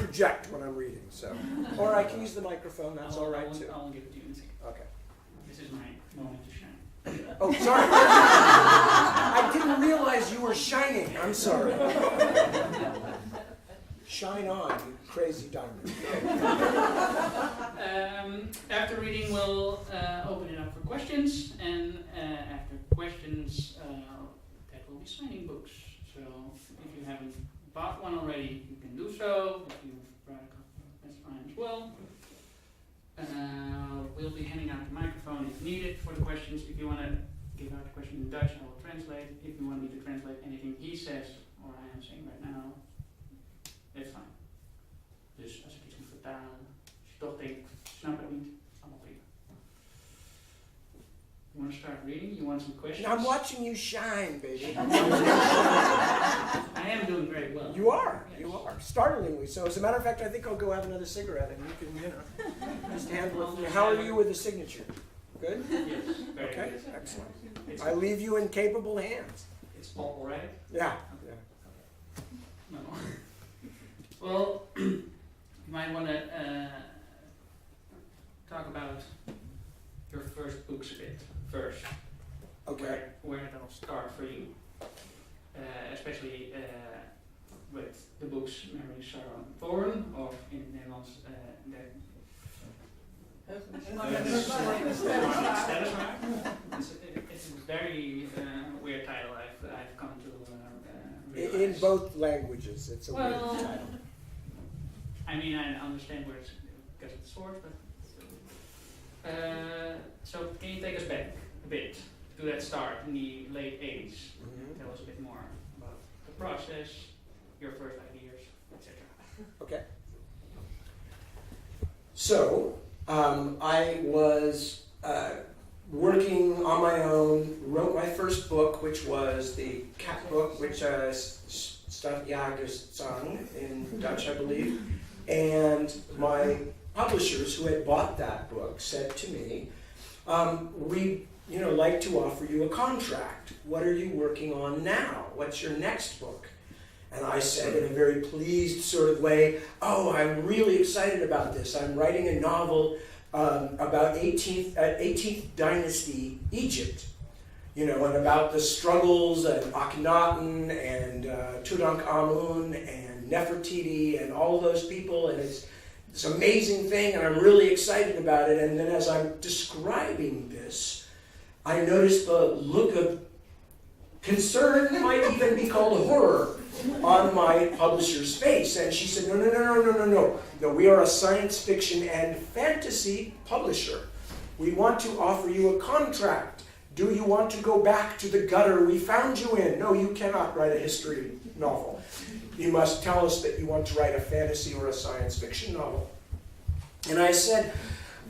project when I'm reading, so. Or I can use the microphone, that's all right too. I'll give it to you in a second. Okay. This is my moment to shine. Oh, sorry. I didn't realize you were shining. I'm sorry. Shine on, you crazy diamond. After reading, we'll open it up for questions, and after questions, that will be signing books. So if you haven't bought one already, you can do so. If you've brought a couple, that's fine as well. We'll be handing out the microphone if needed for the questions. If you want to give out the question in Dutch, I will translate. If you want me to translate anything he says or I am saying right now, that's fine. Dus als ik iets moet vertalen, als je toch denkt, snap het niet, allemaal prima. You want to start reading? You want some questions? I'm watching you shine, baby. I am doing very well. You are. Yes. You are. Startlingly so. As a matter of fact, I think I'll go have another cigarette and you can, just handle it. How are you with the signature? Good? Yes, very Okay, good. excellent. It's, I leave you in capable hands. it's all right. Yeah. No. Well, you might want to talk about your first books a bit first. Okay. Where it all start for you, especially with the books Memory, Sorrow and Thorn, or in het Nederlands It's a very weird title I've come to realize. In both languages, it's a weird title. I mean, I understand where it's because of the source, but so can you take us back a bit to that start in the late 80s? Mm-hmm. Tell us a bit more about the process, your first ideas, etc. Okay. So, I was working on my own, wrote my first book, which was the cat book, which Stadjagers in Dutch, I believe. And my publishers who had bought that book said to me, we like to offer you a contract. What are you working on now? What's your next book? And I said in a very pleased sort of way, oh, I'm really excited about this. I'm writing a novel about 18th dynasty Egypt, and about the struggles of Akhenaten and Tutankhamun and Nefertiti and all those people, and it's this amazing thing, and I'm really excited about it. And then as I'm describing this, I noticed the look of concern, might even be called horror, on my publisher's face. And she said, no, we are a science fiction and fantasy publisher. We want to offer you a contract. Do you want to go back to the gutter we found you in? No, you cannot write a history novel. You must tell us that you want to write a fantasy or a science fiction novel. And I said,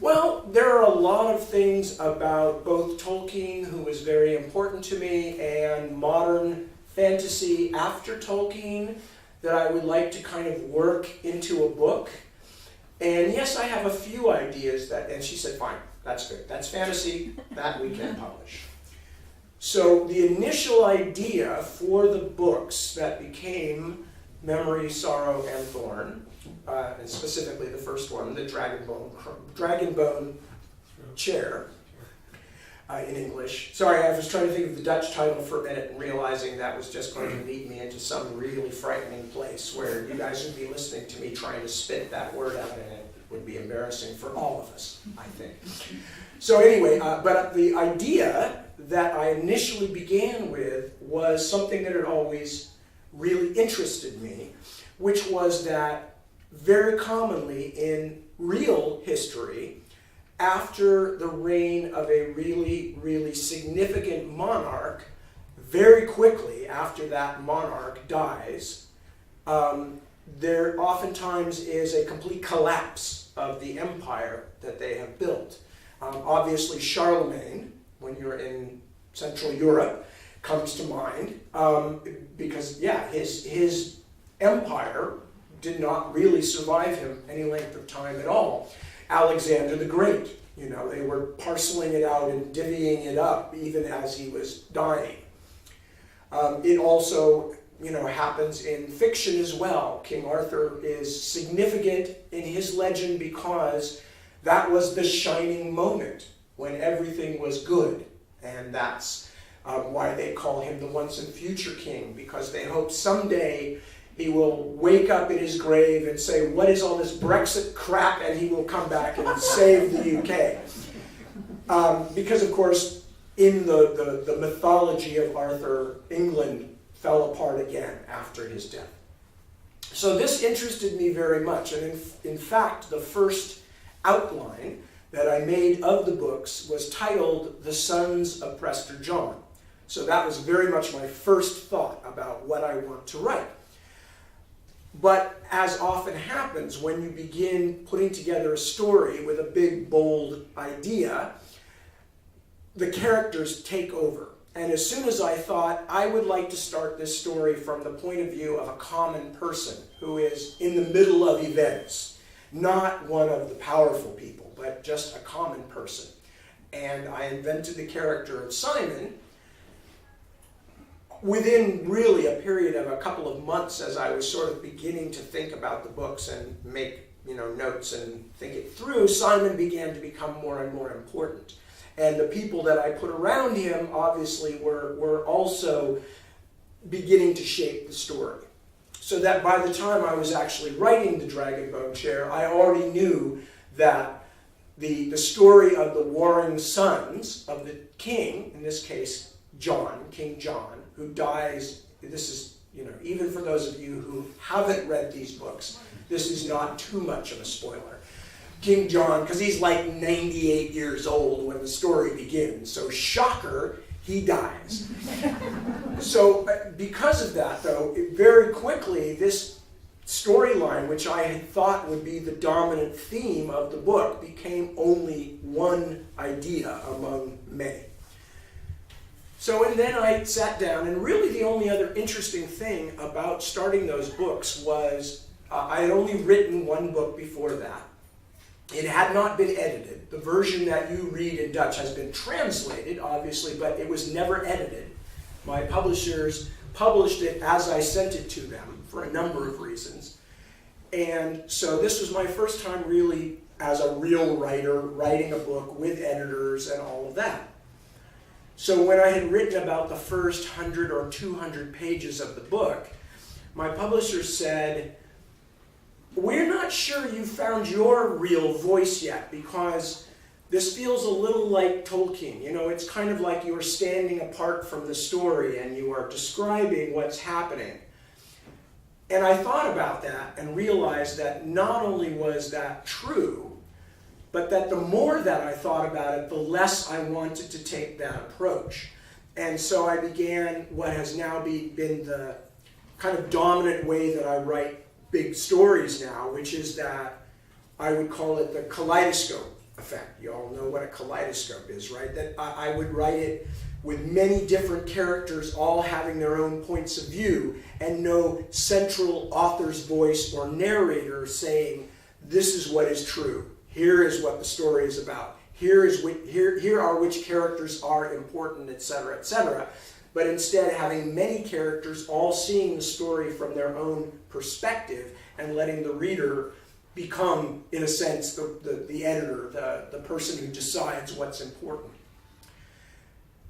well, there are a lot of things about both Tolkien, who was very important to me, and modern fantasy after Tolkien that I would like to kind of work into a book. And yes, I have a few ideas and she said, fine, that's good. That's fantasy, that we can publish. So the initial idea for the books that became Memory, Sorrow, and Thorn, and specifically the first one, the Dragonbone Chair, in English. Sorry, I was trying to think of the Dutch title for a minute and realizing that was just going to lead me into some really frightening place where you guys would be listening to me trying to spit that word out, and it would be embarrassing for all of us, I think. So anyway, but the idea that I initially began with was something that had always really interested me, which was that very commonly in real history, after the reign of a really, really significant monarch, very quickly after that monarch dies, there oftentimes is a complete collapse of the empire that they have built. Obviously, Charlemagne, when you're in Central Europe, comes to mind because, his empire did not really survive him any length of time at all. Alexander the Great, they were parceling it out and divvying it up even as he was dying. It also happens in fiction as well. King Arthur is significant in his legend because that was the shining moment when everything was good. And that's why they call him the once and future king, because they hope someday he will wake up in his grave and say, what is all this Brexit crap? And he will come back and save the UK. Because, of course, in the mythology of Arthur, England fell apart again after his death. So this interested me very much. And in fact, the first outline that I made of the books was titled The Sons of Prester John. So that was very much my first thought about what I want to write. But as often happens when you begin putting together a story with a big, bold idea, the characters take over. And as soon as I thought I would like to start this story from the point of view of a common person who is in the middle of events, not one of the powerful people, but just a common person. And I invented the character of Simon within really a period of a couple of months, as I was sort of beginning to think about the books and make notes and think it through. Simon began to become more and more important. And the people that I put around him obviously were also beginning to shape the story. So that by the time I was actually writing The Dragonbone Chair, I already knew that the story of the warring sons of the king, in this case John, King John, who dies, this is, even for those of you who haven't read these books, this is not too much of a spoiler. King John, because he's like 98 years old when the story begins, so shocker, he dies. So because of that, though, very quickly, this storyline, which I had thought would be the dominant theme of the book, became only one idea among many. So, and then I sat down, and really the only other interesting thing about starting those books was I had only written one book before that. It had not been edited. The version that you read in Dutch has been translated, obviously, but it was never edited. My publishers published it as I sent it to them for a number of reasons. And so this was my first time really as a real writer, writing a book with editors and all of that. So when I had written about the first 100 or 200 pages of the book, my publisher said, we're not sure you found your real voice yet, because this feels a little like Tolkien. It's kind of like you are standing apart from the story and you are describing what's happening. And I thought about that and realized that not only was that true, but that the more that I thought about it, the less I wanted to take that approach. And so I began what has now been the kind of dominant way that I write big stories now, which is that I would call it the kaleidoscope effect. You all know what a kaleidoscope is, right? That I would write it with many different characters all having their own points of view and no central author's voice or narrator saying, this is what is true. Here is what the story is about. Here are which characters are important, etc., etc. But instead having many characters all seeing the story from their own perspective and letting the reader become, in a sense, the editor, the person who decides what's important.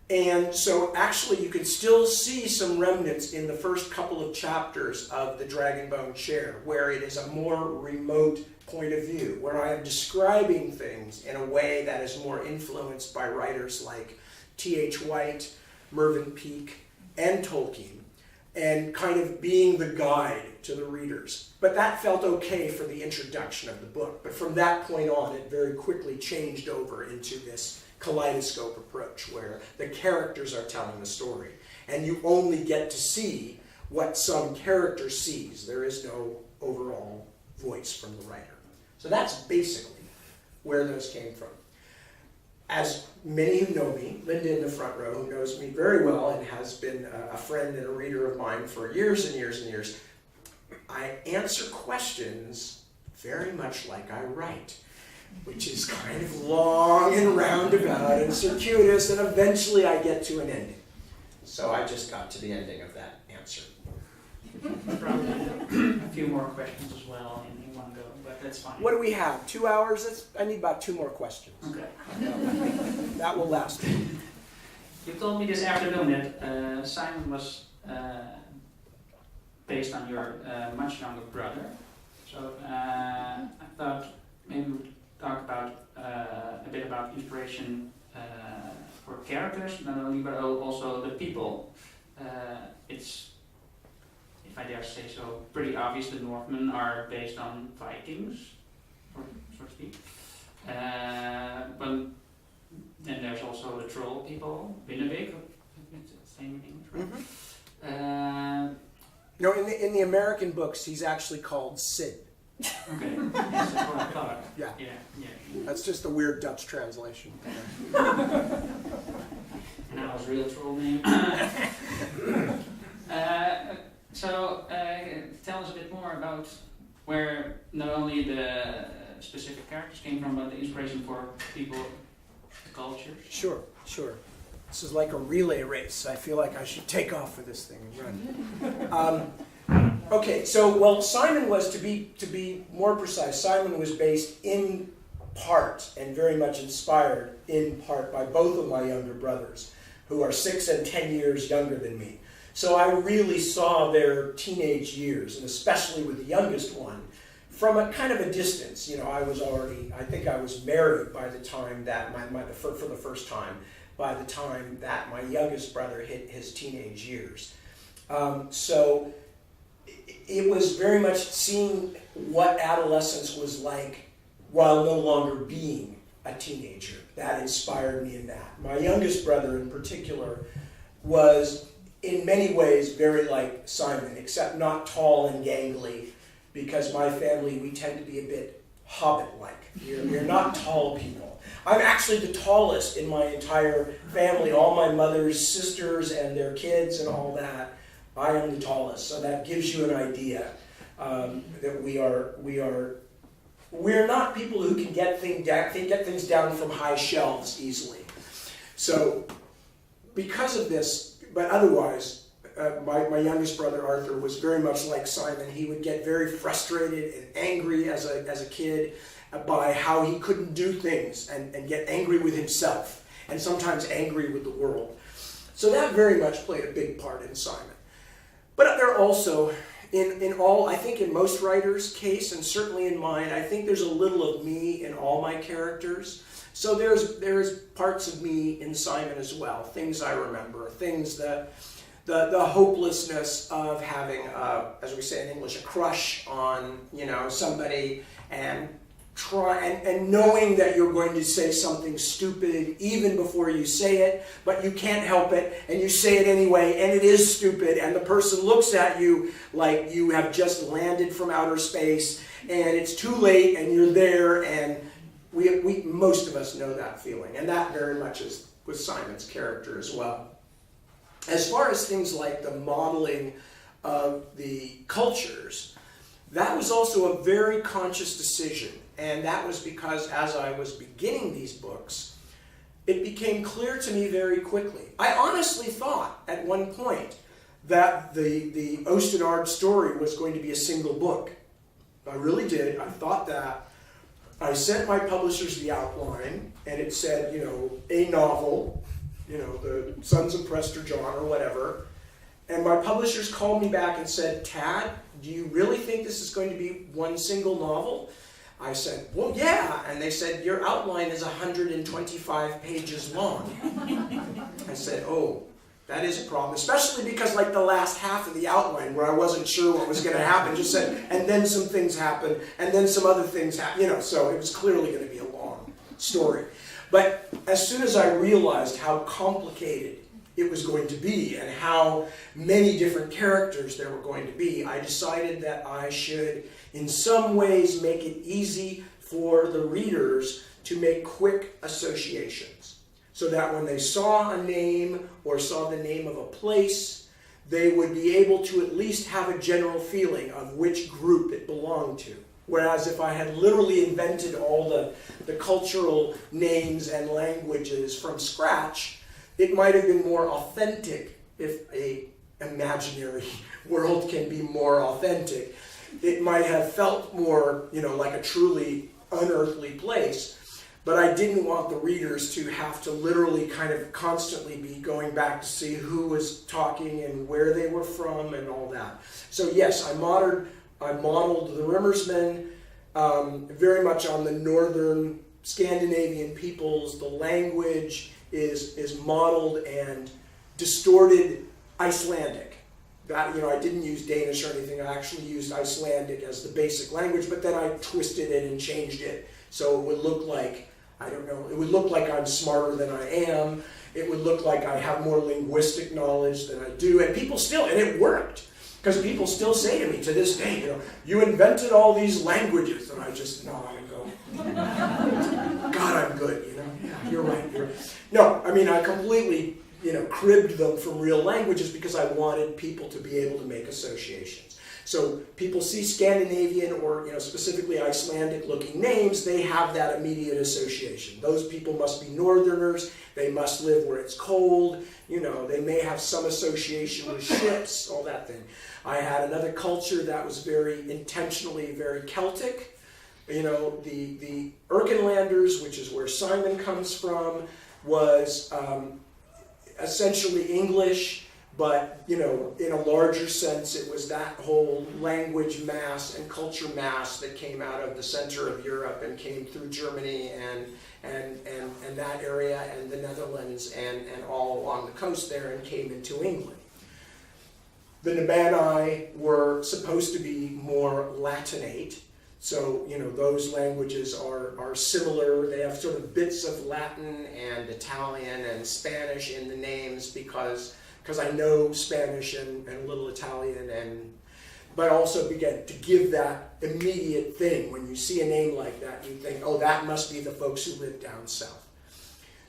And so actually you can still see some remnants in the first couple of chapters of The Dragonbone Chair, where it is a more remote point of view, where I am describing things in a way that is more influenced by writers like T.H. White, Mervyn Peake, and Tolkien, and kind of being the guide to the readers. But that felt okay for the introduction of the book. But from that point on, it very quickly changed over into this kaleidoscope approach, where the characters are telling the story, and you only get to see what some character sees. There is no overall voice from the writer. So that's basically where those came from. As many who know me, Linda in the front row, who knows me very well and has been a friend and a reader of mine for years and years and years, I answer questions very much like I write, which is kind of long and roundabout and circuitous, and eventually I get to an ending. So I just got to the ending of that answer. Probably a few more questions as well in one go, but that's fine. What do we have? 2 hours? I need about 2 more questions. Okay. That will last. You told me this afternoon that Simon was based on your much younger brother. So I thought maybe we would talk about a bit about inspiration for characters, not only but also the people. It's, if I dare say so, pretty obvious the Northmen are based on Vikings, so to speak. But then there's also the troll people, Binnenwijk, it's the same in English, right? Mm-hmm. No, in the American books, he's actually called Sid. Okay, yes, that's what I thought. Yeah. Yeah. That's just a weird Dutch translation. And that was real troll name. So tell us a bit more about where not only the specific characters came from, but the inspiration for people, the cultures. Sure. This is like a relay race. I feel like I should take off for this thing and run. Okay, so Simon was, to be more precise, Simon was based in part and very much inspired in part by both of my younger brothers, who are 6 and 10 years younger than me. So I really saw their teenage years, and especially with the youngest one, from a kind of a distance. You know, I think I was married by the time that for the first time, by the time that my youngest brother hit his teenage years. So it was very much seeing what adolescence was like while no longer being a teenager. That inspired me in that. My youngest brother in particular was in many ways very like Simon, except not tall and gangly, because my family, we tend to be a bit hobbit-like. We're not tall people. I'm actually the tallest in my entire family, all my mother's sisters and their kids and all that. I am the tallest, so that gives you an idea that we're not people who can get things down from high shelves easily. So because of this, but otherwise, my youngest brother Arthur was very much like Simon. He would get very frustrated and angry as a kid by how he couldn't do things and get angry with himself and sometimes angry with the world. So that very much played a big part in Simon. But there are also, I think in most writers' case, and certainly in mine, I think there's a little of me in all my characters. So there's parts of me in Simon as well, things I remember, things that the hopelessness of having, as we say in English, a crush on somebody, and knowing that you're going to say something stupid even before you say it, but you can't help it, and you say it anyway, and it is stupid, and the person looks at you like you have just landed from outer space, and it's too late, and you're there, and we most of us know that feeling, and that very much is with Simon's character as well. As far as things like the modeling of the cultures, that was also a very conscious decision. And that was because as I was beginning these books, it became clear to me very quickly. I honestly thought at one point that the Osten Ard story was going to be a single book. I really did. I thought that. I sent my publishers the outline, and it said, a novel, the Sons of Prester John or whatever. And my publishers called me back and said, Tad, do you really think this is going to be one single novel? I said, well, yeah. And they said, your outline is 125 pages long. I said, oh, that is a problem, especially because like the last half of the outline where I wasn't sure what was going to happen just said, and then some things happened, and then some other things happened, so it was clearly going to be a long story. But as soon as I realized how complicated it was going to be and how many different characters there were going to be, I decided that I should in some ways make it easy for the readers to make quick associations, so that when they saw a name or saw the name of a place, they would be able to at least have a general feeling of which group it belonged to. Whereas if I had literally invented all the cultural names and languages from scratch, it might have been more authentic if a imaginary world can be more authentic. It might have felt more, like a truly unearthly place, but I didn't want the readers to have to literally kind of constantly be going back to see who was talking and where they were from and all that. So yes, I modeled the Rimmersmen very much on the northern Scandinavian peoples. The language is modeled and distorted Icelandic. That, I didn't use Danish or anything. I actually used Icelandic as the basic language, but then I twisted it and changed it so it would look like, it would look like I'm smarter than I am. It would look like I have more linguistic knowledge than I do. And people still, and it worked. Because people still say to me to this day, you invented all these languages. And I just nod and go, God, I'm good, Yeah, you're right. No, I completely, cribbed them from real languages because I wanted people to be able to make associations. So people see Scandinavian or specifically Icelandic looking names, they have that immediate association. Those people must be northerners, they must live where it's cold, they may have some association with ships, all that thing. I had another culture that was very intentionally very Celtic. The Erkenlanders, which is where Simon comes from, was essentially English, but in a larger sense, it was that whole language mass and culture mass that came out of the center of Europe and came through Germany and that area and the Netherlands and all along the coast there and came into England. The Nabani were supposed to be more Latinate, so those languages are similar. They have sort of bits of Latin and Italian and Spanish in the names because I know Spanish and a little Italian, but also began to give that immediate thing. When you see a name like that, you think, oh, that must be the folks who live down south.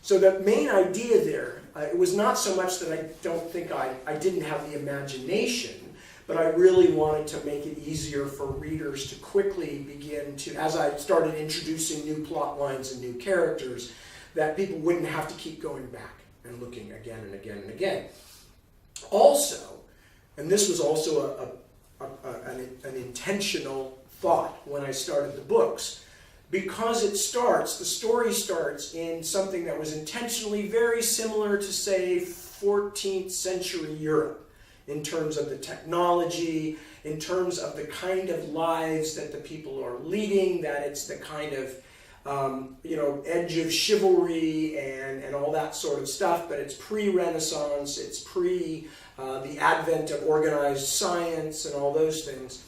So the main idea there, it was not so much that I don't think I didn't have the imagination, but I really wanted to make it easier for readers to quickly begin to, as I started introducing new plot lines and new characters, that people wouldn't have to keep going back and looking again and again and again. Also, and this was also an intentional thought when I started the books, because the story starts in something that was intentionally very similar to, say, 14th century Europe, in terms of the technology, in terms of the kind of lives that the people are leading, that it's the kind of edge of chivalry and all that sort of stuff, but it's pre-Renaissance, it's the advent of organized science and all those things.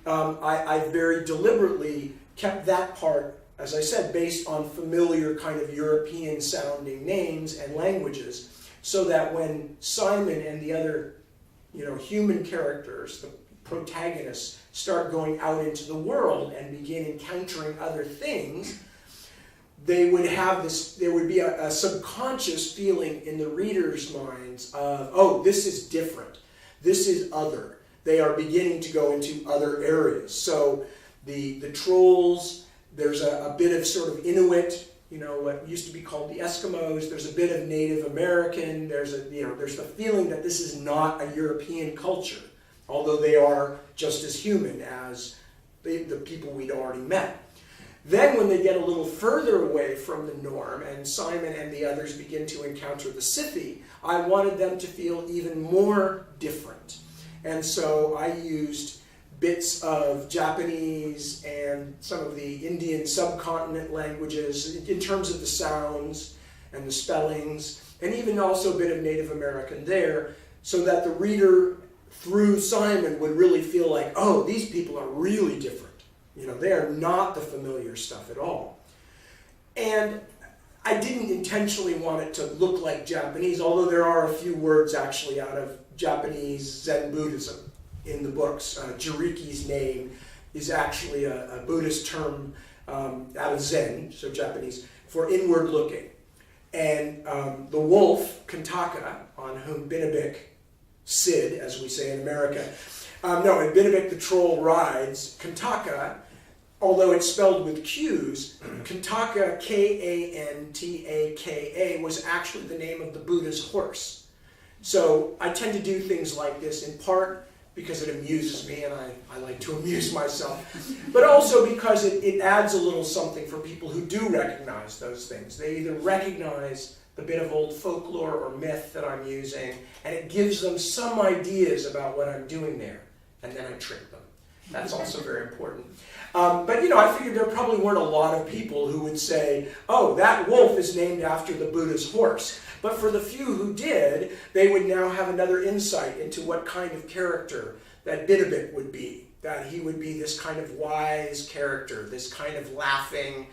I very deliberately kept that part, as I said, based on familiar kind of European-sounding names and languages, so that when Simon and the other human characters, the protagonists, start going out into the world and begin encountering other things, there would be a subconscious feeling in the readers' minds of, oh, this is different, this is other. They are beginning to go into other areas. So the trolls, there's a bit of sort of Inuit, what used to be called the Eskimos. There's a bit of Native American. There's the feeling that this is not a European culture, although they are just as human as the people we'd already met. Then when they get a little further away from the norm and Simon and the others begin to encounter the Scythi, I wanted them to feel even more different. And so I used bits of Japanese and some of the Indian subcontinent languages in terms of the sounds and the spellings, and even also a bit of Native American there, so that the reader, through Simon, would really feel like, oh, these people are really different. They are not the familiar stuff at all. And I didn't intentionally want it to look like Japanese, although there are a few words actually out of Japanese Zen Buddhism in the books. Jiriki's name is actually a Buddhist term out of Zen, so Japanese, for inward looking. And the wolf, Kantaka, on whom Binabik, Sid, as we say in America, and Binabik the troll rides, Kantaka, although it's spelled with Q's, Kantaka, Kantaka, was actually the name of the Buddha's horse. So I tend to do things like this in part because it amuses me and I like to amuse myself, but also because it adds a little something for people who do recognize those things. They either recognize the bit of old folklore or myth that I'm using, and it gives them some ideas about what I'm doing there, and then I trick them. That's also very important. But I figured there probably weren't a lot of people who would say, oh, that wolf is named after the Buddha's horse. But for the few who did, they would now have another insight into what kind of character that Bit would be. That he would be this kind of wise character, this kind of laughing,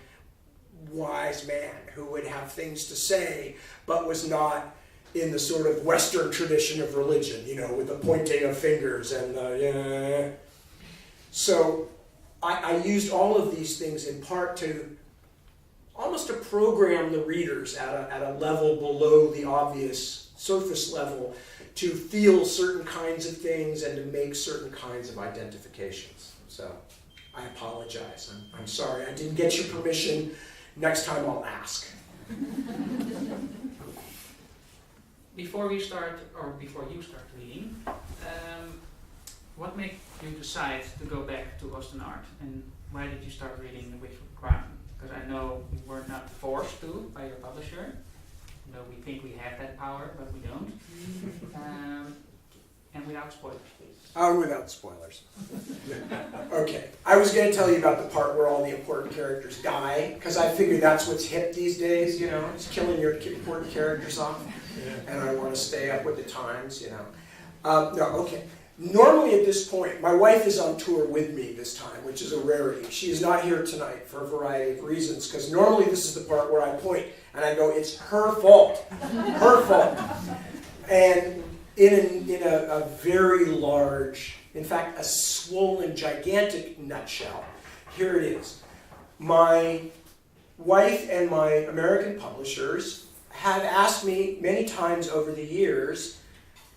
wise man who would have things to say, but was not in the sort of Western tradition of religion, with the pointing of fingers and the... So I used all of these things in part to almost to program the readers at a level below the obvious surface level to feel certain kinds of things and to make certain kinds of identifications. So I apologize. I'm sorry. I didn't get your permission. Next time I'll ask. Before you start reading, what made you decide to go back to Osten Ard, and why did you start reading The Witch with the Crown? Because I know you were not forced to by your publisher, though we think we have that power, but we don't. And without spoilers, please. Oh, without spoilers. Okay. I was going to tell you about the part where all the important characters die, because I figure that's what's hip these days, it's killing your important characters off. And I want to stay up with the times, No, okay. Normally at this point, my wife is on tour with me this time, which is a rarity. She is not here tonight for a variety of reasons, because normally this is the part where I point and I go, it's her fault. Her fault. And in a very large, in fact, a swollen, gigantic nutshell, here it is. My wife and my American publishers have asked me many times over the years,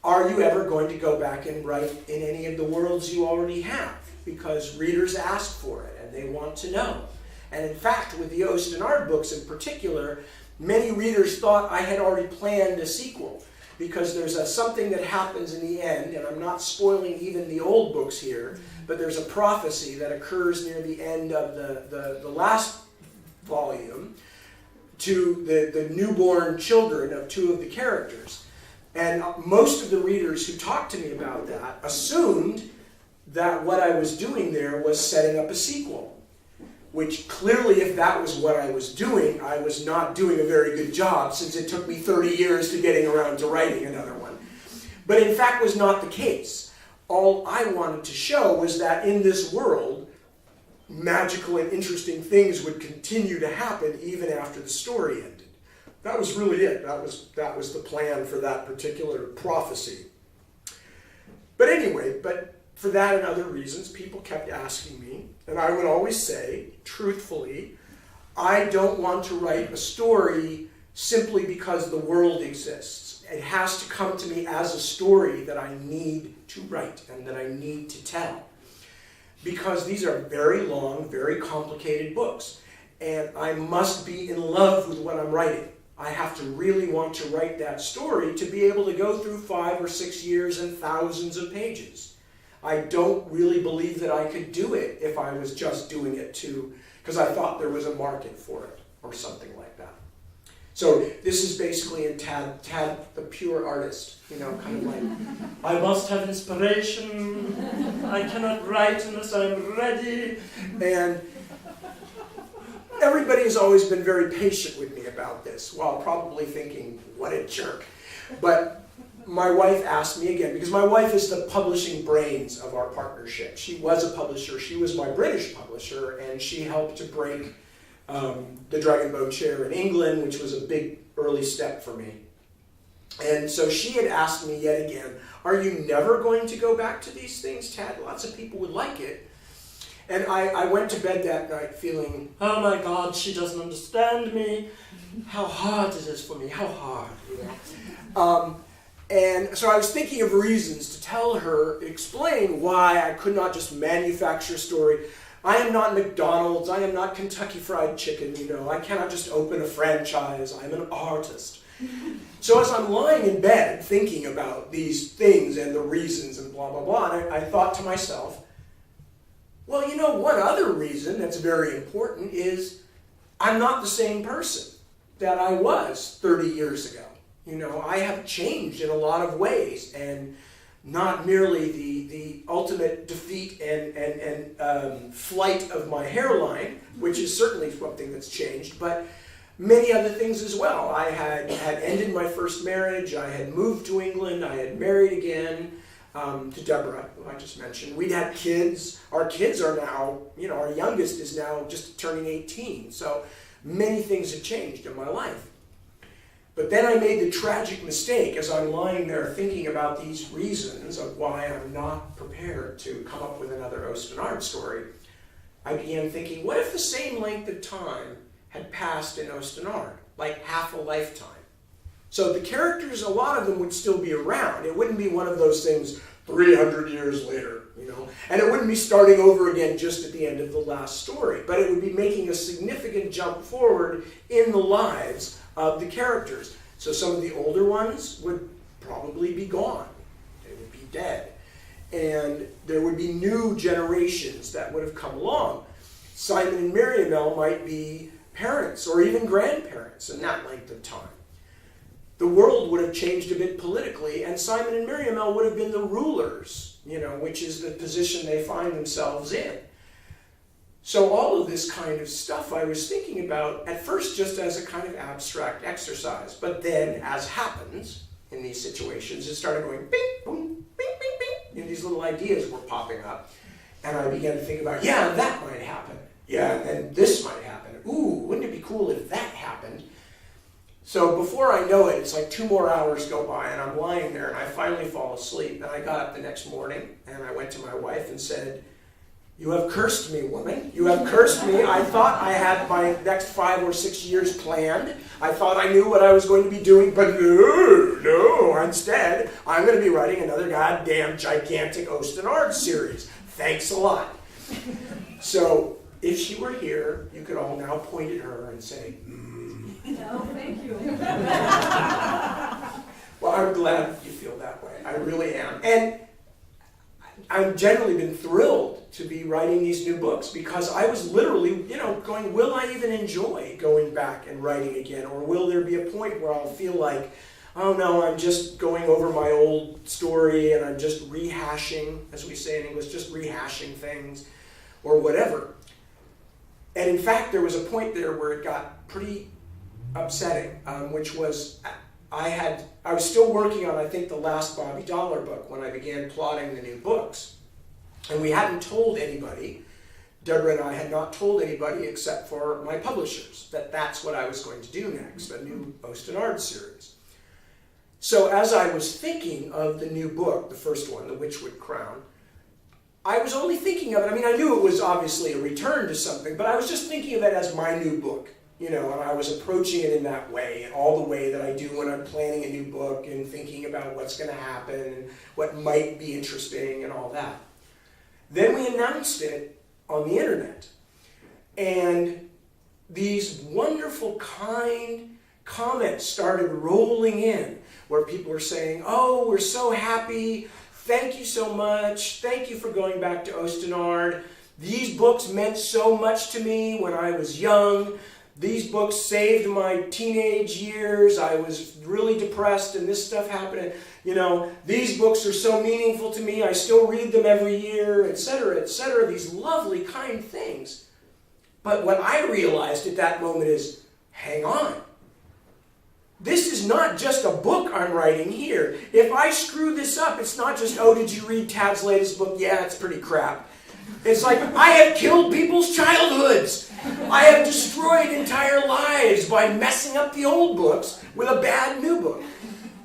are you ever going to go back and write in any of the worlds you already have? Because readers ask for it and they want to know. And in fact, with the Osten Ard books in particular, many readers thought I had already planned a sequel, because there's something that happens in the end, and I'm not spoiling even the old books here, but there's a prophecy that occurs near the end of the last volume to the newborn children of two of the characters. And most of the readers who talked to me about that assumed that what I was doing there was setting up a sequel, which clearly, if that was what I was not doing a very good job, since it took me 30 years to getting around to writing another one. But in fact was not the case. All I wanted to show was that in this world, magical and interesting things would continue to happen even after the story ended. That was really it. That was the plan for that particular prophecy. But anyway, for that and other reasons, people kept asking me, and I would always say, truthfully, I don't want to write a story simply because the world exists. It has to come to me as a story that I need to write and that I need to tell. Because these are very long, very complicated books, and I must be in love with what I'm writing. I have to really want to write that story to be able to go through 5 or 6 years and thousands of pages. I don't really believe that I could do it if I was just doing it because I thought there was a market for it or something like that. So this is basically in Tad the pure artist, kind of like, I must have inspiration, I cannot write unless I'm ready. And everybody has always been very patient with me about this, while probably thinking, what a jerk. But my wife asked me again, because my wife is the publishing brains of our partnership. She was a publisher. She was my British publisher, and she helped to break the Dragon Boat Chair in England, which was a big early step for me. And so she had asked me yet again, are you never going to go back to these things, Tad? Lots of people would like it. And I went to bed that night feeling, oh my God, she doesn't understand me. How hard it is for me, how hard. And so I was thinking of reasons to tell her, explain why I could not just manufacture a story. I am not McDonald's, I am not Kentucky Fried Chicken, I cannot just open a franchise, I'm an artist. So as I'm lying in bed thinking about these things and the reasons and blah, blah, blah, and I thought to myself, well, you know, one other reason that's very important is I'm not the same person that I was 30 years ago. You know, I have changed in a lot of ways, and not merely the ultimate defeat and flight of my hairline, which is certainly something that's changed, but many other things as well. I had ended my first marriage, I had moved to England, I had married again to Deborah, who I just mentioned. We'd had kids. Our kids are now, you know, our youngest is now just turning 18, so many things have changed in my life. But then I made the tragic mistake as I'm lying there thinking about these reasons of why I'm not prepared to come up with another Osten Ard story. I began thinking, what if the same length of time had passed in Osten Ard, like half a lifetime? So the characters, a lot of them would still be around. It wouldn't be one of those things 300 years later, you know, and it wouldn't be starting over again just at the end of the last story, but it would be making a significant jump forward in the lives of the characters. So some of the older ones would probably be gone. They would be dead. And there would be new generations that would have come along. Simon and Miriamel might be parents or even grandparents in that length of time. The world would have changed a bit politically, and Simon and Miriamel would have been the rulers, you know, which is the position they find themselves in. So all of this kind of stuff I was thinking about at first just as a kind of abstract exercise, but then, as happens in these situations, it started going bing, boom, bing, bing, bing, and these little ideas were popping up, and I began to think about, yeah, that might happen. Yeah, and this might happen. Ooh, wouldn't it be cool if that happened? So before I know it, it's like 2 more hours go by, and I'm lying there, and I finally fall asleep, and I got up the next morning, and I went to my wife and said, "You have cursed me, woman. You have cursed me. I thought I had my next 5 or 6 years planned. I thought I knew what I was going to be doing, but no. Instead, I'm going to be writing another goddamn gigantic Osten Ard series. Thanks a lot." So if she were here, you could all now point at her and say, No, thank you. Well, I'm glad you feel that way. I really am. And I've generally been thrilled to be writing these new books because I was literally, you know, going, will I even enjoy going back and writing again? Or will there be a point where I'll feel like, oh no, I'm just going over my old story and I'm just rehashing, as we say in English, just rehashing things or whatever. And in fact, there was a point there where it got pretty upsetting, which was I was still working on, I think, the last Bobby Dollar book when I began plotting the new books. And we hadn't told anybody, Deborah and I had not told anybody except for my publishers, that that's what I was going to do next, a new Osten Ard series. So as I was thinking of the new book, the first one, The Witchwood Crown, I was only thinking of it, I mean, I knew it was obviously a return to something, but I was just thinking of it as my new book. You know, and I was approaching it in that way, and all the way that I do when I'm planning a new book and thinking about what's going to happen and what might be interesting and all that. Then we announced it on the internet, and these wonderful, kind comments started rolling in where people were saying, "Oh, we're so happy. Thank you so much. Thank you for going back to Osten Ard. These books meant so much to me when I was young. These books saved my teenage years. I was really depressed and this stuff happened. You know, these books are so meaningful to me. I still read them every year, etc., etc. These lovely, kind things. But what I realized at that moment is, hang on. This is not just a book I'm writing here. If I screw this up, it's not just, oh, did you read Tad's latest book? Yeah, it's pretty crap. It's like, I have killed people's childhoods. I have destroyed entire lives by messing up the old books with a bad new book.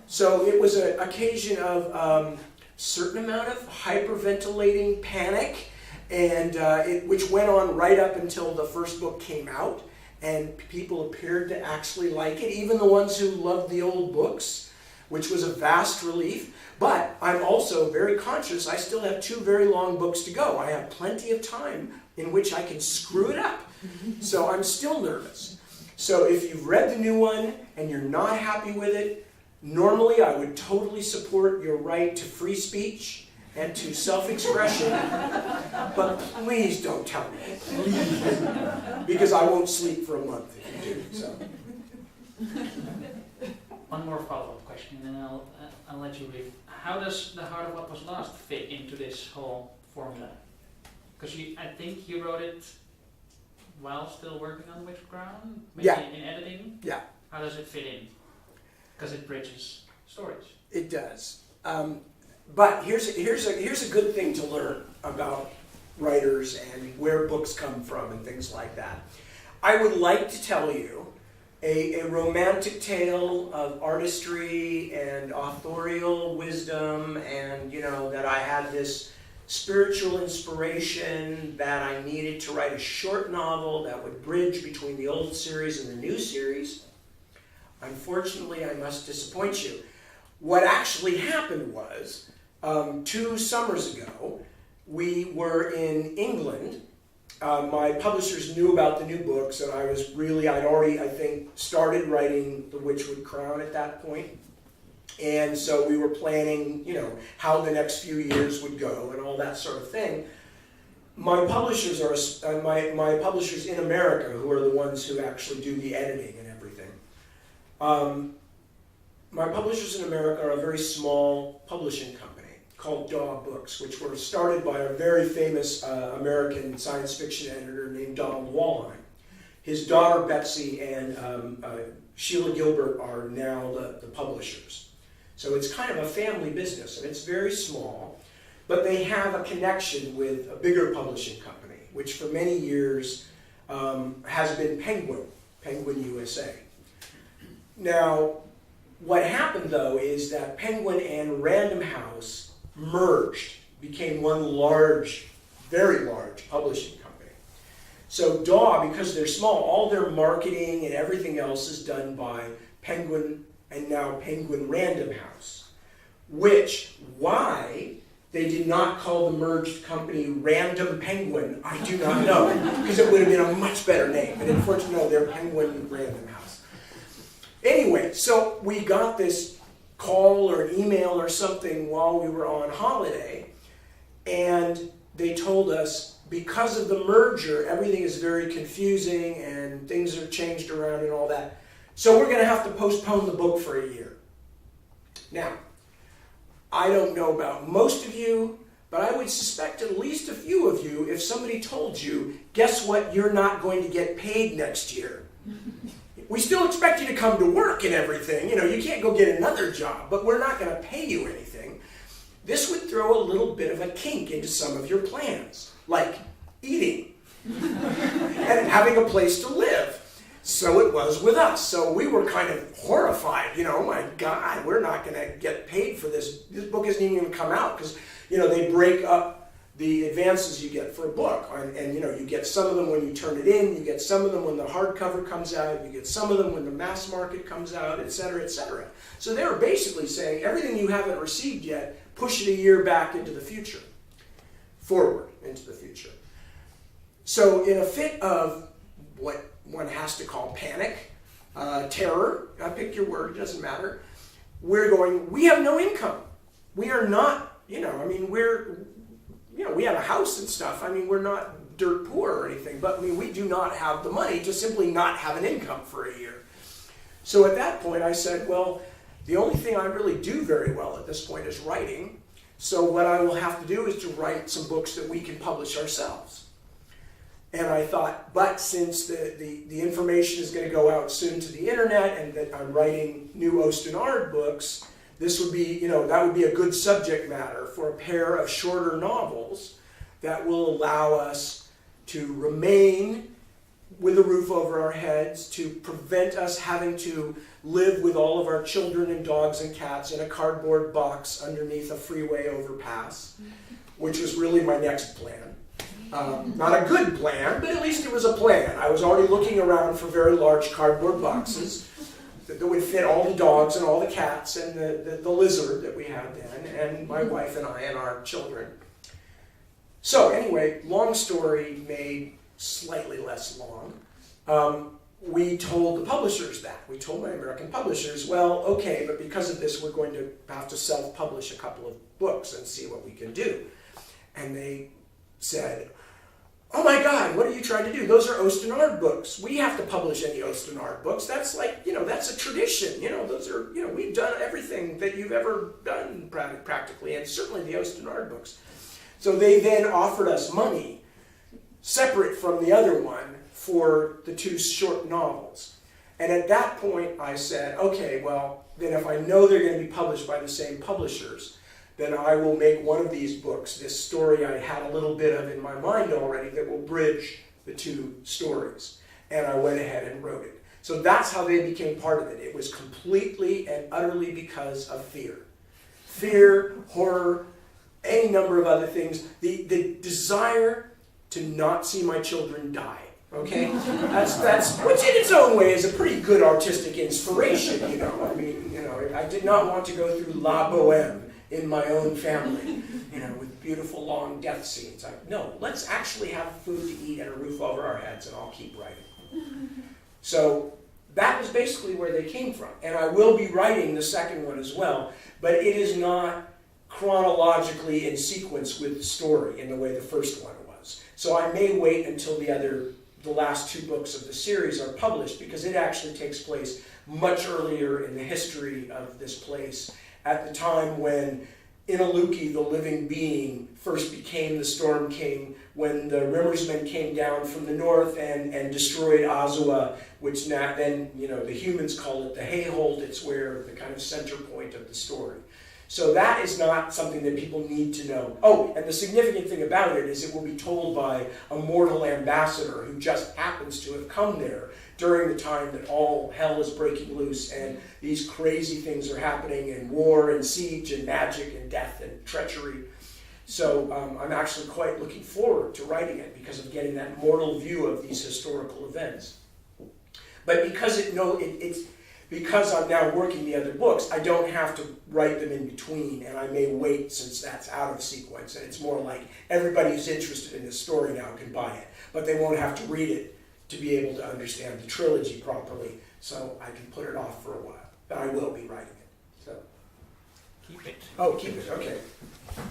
So it was an occasion of a certain amount of hyperventilating panic, and which went on right up until the first book came out, and people appeared to actually like it, even the ones who loved the old books, which was a vast relief. But I'm also very conscious I still have 2 very long books to go. I have plenty of time in which I can screw it up. So I'm still nervous. So if you've read the new one and you're not happy with it, normally I would totally support your right to free speech and to self-expression, but please don't tell me, please, because I won't sleep for a month if you do. So. One more follow-up question, and then I'll let you read. How does The Heart of What Was Lost fit into this whole formula? Because I think you wrote it while still working on Witch Crown, maybe Yeah. in editing. Yeah. How does it fit in? Because it bridges stories. It does. But here's a good thing to learn about writers and where books come from and things like that. I would like to tell you a romantic tale of artistry and authorial wisdom, and that I had this spiritual inspiration that I needed to write a short novel that would bridge between the old series and the new series. Unfortunately, I must disappoint you. What actually happened was, 2 summers ago, we were in England. My publishers knew about the new books, and I'd already, I think, started writing The Witchwood Crown at that point. And so we were planning, how the next few years would go and all that sort of thing. My publishers are my publishers in America, who are the ones who actually do the editing and everything. My publishers in America are a very small publishing company called Daw Books, which were started by a very famous American science fiction editor named Donald Walheim. His daughter Betsy and Sheila Gilbert are now the publishers. So it's kind of a family business, and it's very small, but they have a connection with a bigger publishing company, which for many years has been Penguin USA. Now, what happened though is that Penguin and Random House merged, became one large, very large publishing company. So Daw, because they're small, all their marketing and everything else is done by Penguin and now Penguin Random House, why they did not call the merged company Random Penguin, I do not know, because it would have been a much better name. But unfortunately, no, they're Penguin Random House. Anyway, so we got this call or email or something while we were on holiday, and they told us because of the merger, everything is very confusing and things are changed around and all that. So we're going to have to postpone the book for a year. Now, I don't know about most of you, but I would suspect at least a few of you, if somebody told you, guess what, you're not going to get paid next year. We still expect you to come to work and everything. You can't go get another job, but we're not going to pay you anything. This would throw a little bit of a kink into some of your plans, like eating and having a place to live. So it was with us. So we were kind of horrified. Oh my God, we're not going to get paid for this. This book isn't even going to come out because, they break up the advances you get for a book. And you get some of them when you turn it in, you get some of them when the hardcover comes out, you get some of them when the mass market comes out, et cetera, et cetera. So they were basically saying everything you haven't received yet, push it a year back into the future, forward into the future. So in a fit of what one has to call panic, terror, pick your word, it doesn't matter, we have no income. We are not, we have a house and stuff. We're not dirt poor or anything, but we do not have the money to simply not have an income for a year. So at that point I said, well, the only thing I really do very well at this point is writing. So what I will have to do is to write some books that we can publish ourselves. And I thought, but since the information is going to go out soon to the internet and that I'm writing new Osten Ard books, this would be, that would be a good subject matter for a pair of shorter novels that will allow us to remain with a roof over our heads, to prevent us having to live with all of our children and dogs and cats in a cardboard box underneath a freeway overpass, which was really my next plan. Not a good plan, but at least it was a plan. I was already looking around for very large cardboard boxes that would fit all the dogs and all the cats and the lizard that we had then, and my wife and I and our children. So anyway, long story made slightly less long. we told the publishers that. We told my American publishers, well, okay, but because of this, we're going to have to self-publish a couple of books and see what we can do. And they said, oh my God, what are you trying to do? Those are Osten Ard books. We have to publish any Osten Ard books. That's like, that's a tradition. Those are, we've done everything that you've ever done practically, and certainly the Osten Ard books. So they then offered us money, separate from the other one, for the 2 short novels. And at that point I said, okay, well, then if I know they're going to be published by the same publishers, then I will make one of these books, this story I had a little bit of in my mind already, that will bridge the 2 stories. And I went ahead and wrote it. So that's how they became part of it. It was completely and utterly because of fear. Fear, horror, any number of other things. The desire to not see my children die. Okay, that's which in its own way is a pretty good artistic inspiration. I did not want to go through La Boheme in my own family, with beautiful long death scenes. No, let's actually have food to eat and a roof over our heads, and I'll keep writing. So that was basically where they came from, and I will be writing the second one as well, but it is not chronologically in sequence with the story in the way the first one was. So I may wait until the last 2 books of the series are published, because it actually takes place much earlier in the history of this place, at the time when Inaluki, the living being, first became the Storm King, when the Rimmersmen came down from the north and destroyed Azua, which then, the humans call it the Hayhold. It's where the kind of center point of the story. So that is not something that people need to know. Oh, and the significant thing about it is it will be told by a mortal ambassador who just happens to have come there during the time that all hell is breaking loose and these crazy things are happening, and war and siege and magic and death and treachery. So I'm actually quite looking forward to writing it because of getting that mortal view of these historical events. But because I'm now working the other books, I don't have to write them in between, and I may wait since that's out of sequence, and it's more like everybody who's interested in this story now can buy it, but they won't have to read it to be able to understand the trilogy properly, so I can put it off for a while. But I will be writing it. So Keep it. Oh, keep it, okay.